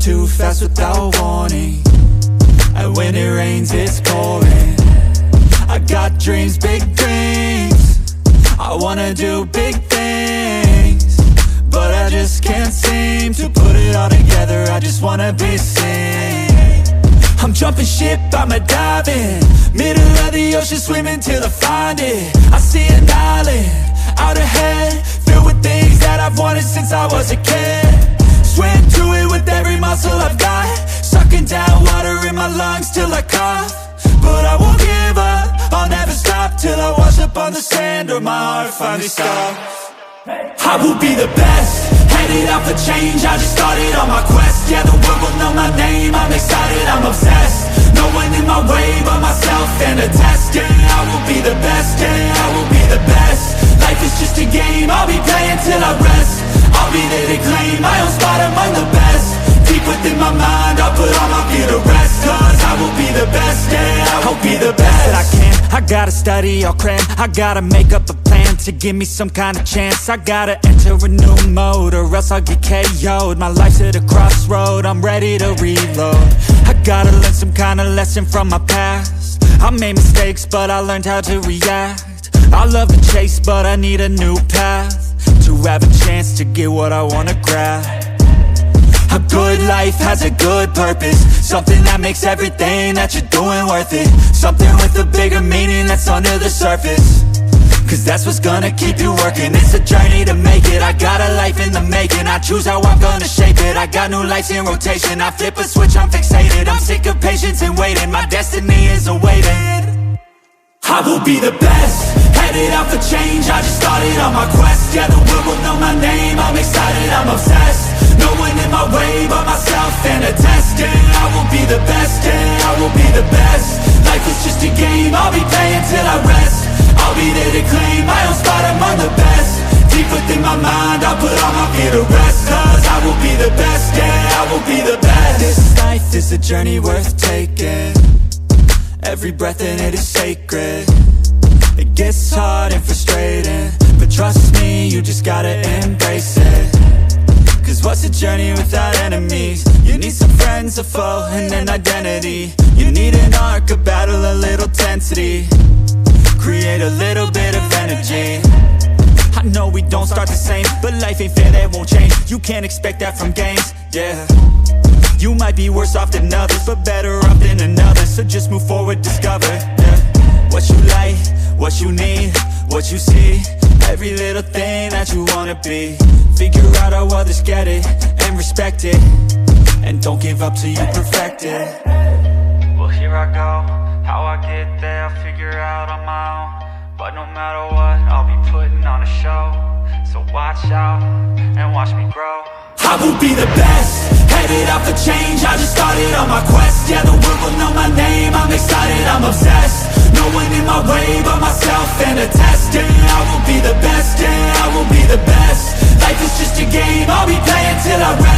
too fast without warning, and when it rains it's pouring. I got dreams, big dreams, I wanna do big things, but I just can't seem to put it all together. I just wanna be seen. I'm jumping ship, I'm a diving, middle of the ocean, swimming till I find it. I see an island, out ahead, filled with things that I've wanted since I was a kid. Swim through it with every muscle I've got, sucking down water in my lungs till I cough. But I won't give up, I'll never stop till I wash up on the sand or my heart finally stops. I will be the best, headed out for change, I just started on my quest. Yeah, the world will know my name, I'm excited, I'm obsessed. No one in my way but myself and a test. Yeah, I will be the best, yeah, I will be the best. Life is just a game, I'll be playing till I rest. I'll be there to claim my own spot among the best. Deep within my mind, I'll put all my fear to rest. Cause I will be the best, yeah, I will be the best that I can. I gotta study, I'll cram, I gotta make up a plan to give me some kind of chance. I gotta enter a new mode or else I'll get KO'd. My life's at a crossroad, I'm ready to reload. I gotta learn some kind of lesson from my past. I made mistakes but I learned how to react. I love the chase but I need a new path to have a chance to get what I wanna grab. A good life has a good purpose, something that makes everything that you're doing worth it. Something with a bigger meaning that's under the surface, cause that's what's gonna keep you working. It's a journey to make it, I got a life in the making. I choose how I'm gonna shape it, I got new lights in rotation. I flip a switch, I'm fixated, I'm sick of patience and waiting. My destiny is awaiting. I will be the best, headed out for change, I just started on my quest. Yeah, the world will know my name, I'm excited, I'm obsessed. No one in my way but myself and a test. Yeah, I will be the best, yeah, I will be the best. Life is just a game, I'll be playing till I rest. I'll be there to claim my own spot among the best. Deep within my mind, I'll put all my fear to rest. Cause I will be the best, yeah, I will be the best. This life is a journey worth taking, every breath in it is sacred. It gets hard and frustrating, but trust me, you just gotta embrace it. Cause what's a journey without enemies? You need some friends, a foe, and an identity. You need an arc, a battle, a little tensity. Create a little bit of energy. I know we don't start the same, but life ain't fair, that won't change. You can't expect that from games, yeah. You might be worse off than others, but better off than another. So just move forward, discover, yeah. What you like, what you need, what you see. Every little thing that you wanna be. Figure out how others get it, and respect it. And don't give up till you perfect it. Well, here I go, how I get there, I'll figure out on my own. But no matter what, I'll be putting on a show. So watch out, and watch me grow. I will be the best, headed out for change, I just started on my quest. Yeah, the world will know my name, I'm excited, I'm obsessed. No one in my way but myself and a test. Yeah, I will be the best, yeah, I will be the best. Life is just a game, I'll be playing till I rest.